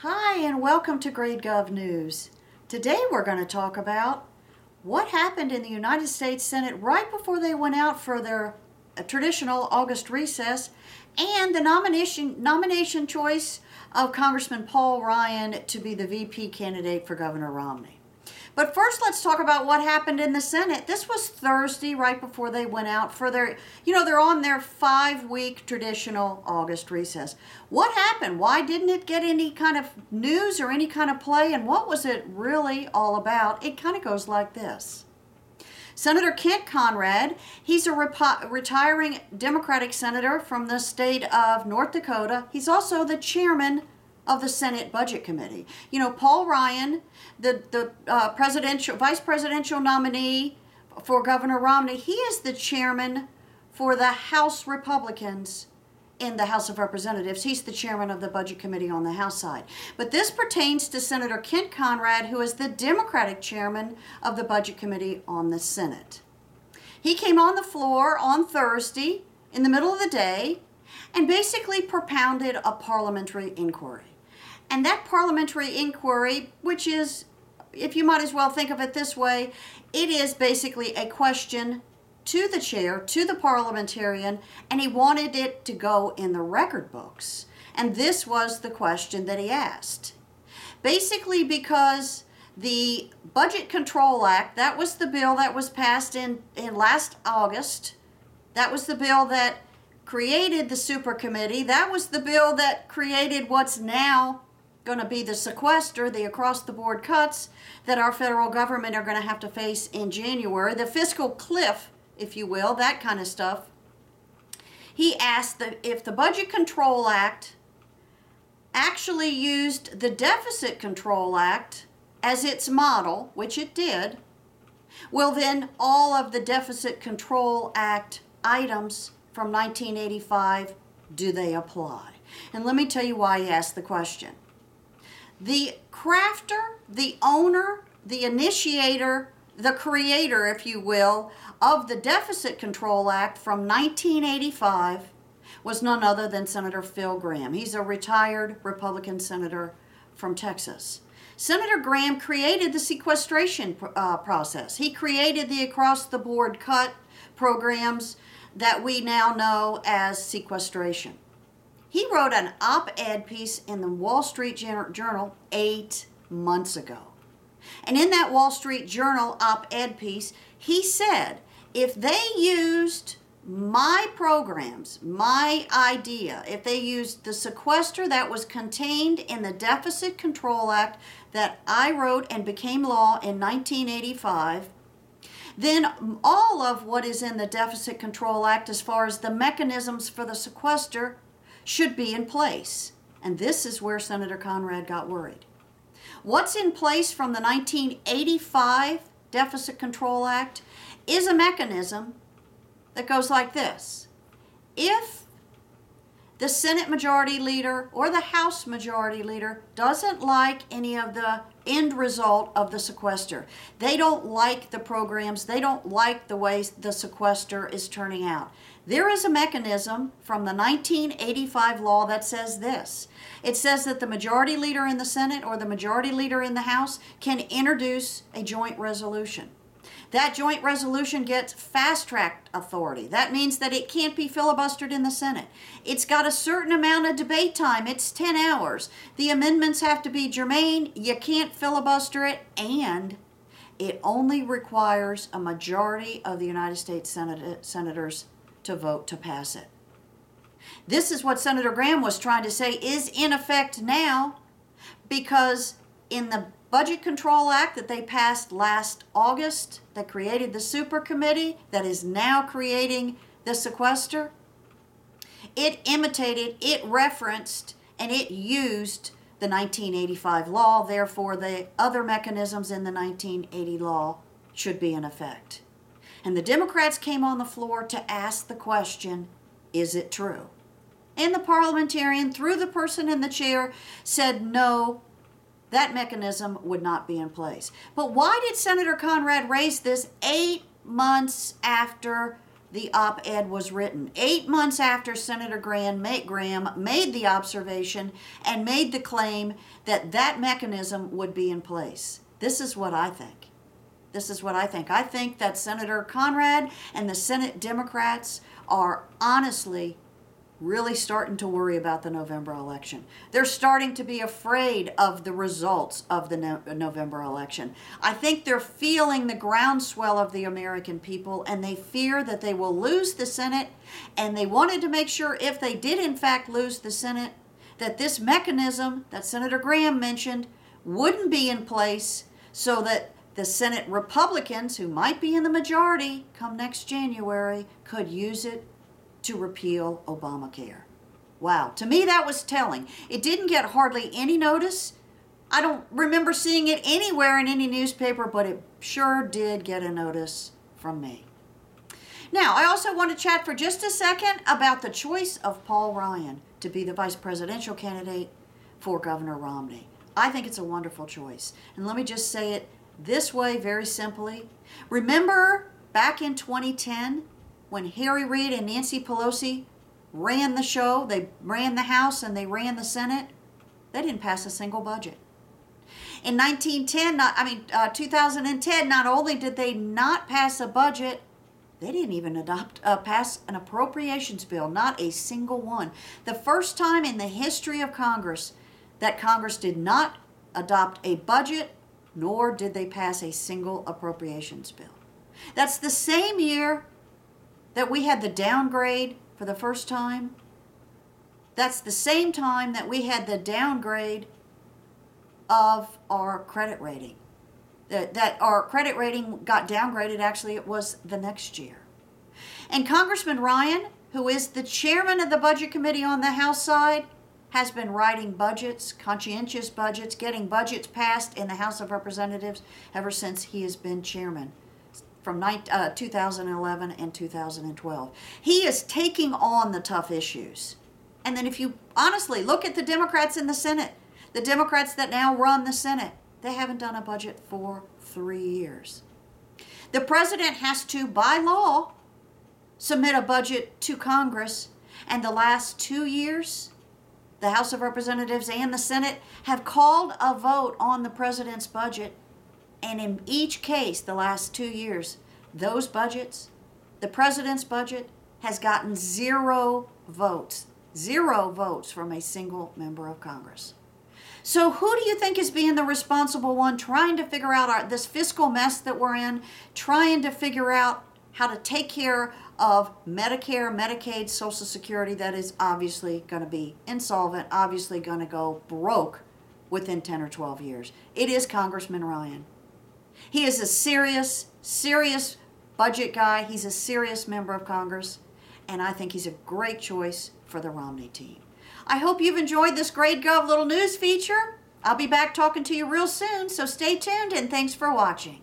Hi, and welcome to Grade Gov News. Today we're going to talk about what happened in the United States Senate right before they went out for their traditional August recess, and the nomination choice of Congressman Paul Ryan to be the VP candidate for Governor Romney. But first, let's talk about what happened in the Senate. This was Thursday, right before they went out for their, they're on their 5-week traditional August recess. What happened? Why didn't it get any kind of news or any kind of play? And what was it really all about? It kind of goes like this. Senator Kent Conrad, he's a retiring Democratic senator from the state of North Dakota. He's also the chairman of the Senate Budget Committee. Paul Ryan, the vice presidential nominee for Governor Romney, he is the chairman for the House Republicans in the House of Representatives. He's the chairman of the Budget Committee on the House side. But this pertains to Senator Kent Conrad, who is the Democratic chairman of the Budget Committee on the Senate. He came on the floor on Thursday in the middle of the day and basically propounded a parliamentary inquiry. And that parliamentary inquiry, which is, if you might as well think of it this way, it is basically a question to the chair, to the parliamentarian, and he wanted it to go in the record books. And this was the question that he asked. Basically because the Budget Control Act, that was the bill that was passed in last August. That was the bill that created the super committee. That was the bill that created what's now going to be the sequester, the across-the-board cuts that our federal government are going to have to face in January, the fiscal cliff, if you will, that kind of stuff. He asked that if the Budget Control Act actually used the Deficit Control Act as its model, which it did, well then all of the Deficit Control Act items from 1985, do they apply? And let me tell you why he asked the question. The crafter, the owner, the initiator, the creator, if you will, of the Deficit Control Act from 1985 was none other than Senator Phil Gramm. He's a retired Republican senator from Texas. Senator Gramm created the sequestration process. He created the across-the-board cut programs that we now know as sequestration. He wrote an op-ed piece in the Wall Street Journal 8 months ago. And in that Wall Street Journal op-ed piece, he said, if they used my programs, my idea, if they used the sequester that was contained in the Deficit Control Act that I wrote and became law in 1985, then all of what is in the Deficit Control Act as far as the mechanisms for the sequester should be in place. And this is where Senator Conrad got worried. What's in place from the 1985 Deficit Control Act is a mechanism that goes like this. If the Senate Majority Leader or the House Majority Leader doesn't like any of the end result of the sequester, they don't like the programs, they don't like the way the sequester is turning out, there is a mechanism from the 1985 law that says this. It says that the Majority Leader in the Senate or the Majority Leader in the House can introduce a joint resolution. That joint resolution gets fast-track authority. That means that it can't be filibustered in the Senate. It's got a certain amount of debate time. It's 10 hours. The amendments have to be germane. You can't filibuster it. And it only requires a majority of the United States senators to vote to pass it. This is what Senator Gramm was trying to say is in effect now, because in the Budget Control Act that they passed last August that created the super committee that is now creating the sequester, it imitated, it referenced, and it used the 1985 law. Therefore, the other mechanisms in the 1980 law should be in effect. And the Democrats came on the floor to ask the question, is it true? And the parliamentarian, through the person in the chair, said no, that mechanism would not be in place. But why did Senator Conrad raise this 8 months after the op-ed was written, 8 months after Senator Graham made the observation and made the claim that that mechanism would be in place. This is what I think. This is what I think. I think that Senator Conrad and the Senate Democrats are honestly really starting to worry about the November election. They're starting to be afraid of the results of the November election. I think they're feeling the groundswell of the American people, and they fear that they will lose the Senate, and they wanted to make sure if they did in fact lose the Senate, that this mechanism that Senator Graham mentioned wouldn't be in place so that the Senate Republicans, who might be in the majority come next January, could use it to repeal Obamacare. Wow, to me that was telling. It didn't get hardly any notice. I don't remember seeing it anywhere in any newspaper, but it sure did get a notice from me. Now, I also want to chat for just a second about the choice of Paul Ryan to be the vice presidential candidate for Governor Romney. I think it's a wonderful choice. And let me just say it this way very simply. Remember back in 2010, when Harry Reid and Nancy Pelosi ran the show, they ran the House and they ran the Senate, they didn't pass a single budget. In 2010, not only did they not pass a budget, they didn't even pass an appropriations bill, not a single one. The first time in the history of Congress that Congress did not adopt a budget, nor did they pass a single appropriations bill. That's the same year that we had the downgrade for the first time. That's the same time that we had the downgrade of our credit rating. That our credit rating got downgraded, actually it was the next year. And Congressman Ryan, who is the chairman of the Budget Committee on the House side, has been writing budgets, conscientious budgets, getting budgets passed in the House of Representatives ever since he has been chairman, from 2011 and 2012. He is taking on the tough issues. And then if you honestly look at the Democrats in the Senate, the Democrats that now run the Senate, they haven't done a budget for 3 years. The president has to, by law, submit a budget to Congress, and the last 2 years, the House of Representatives and the Senate have called a vote on the president's budget. And in each case, the last 2 years, those budgets, the president's budget, has gotten 0 votes. 0 votes from a single member of Congress. So who do you think is being the responsible one trying to figure out this fiscal mess that we're in, trying to figure out how to take care of Medicare, Medicaid, Social Security that is obviously going to be insolvent, obviously going to go broke within 10 or 12 years? It is Congressman Ryan. He is a serious budget guy. He's a serious member of Congress, and I think he's a great choice for the Romney team. I hope you've enjoyed this Grade Gov little news feature. I'll be back talking to you real soon, so stay tuned and thanks for watching.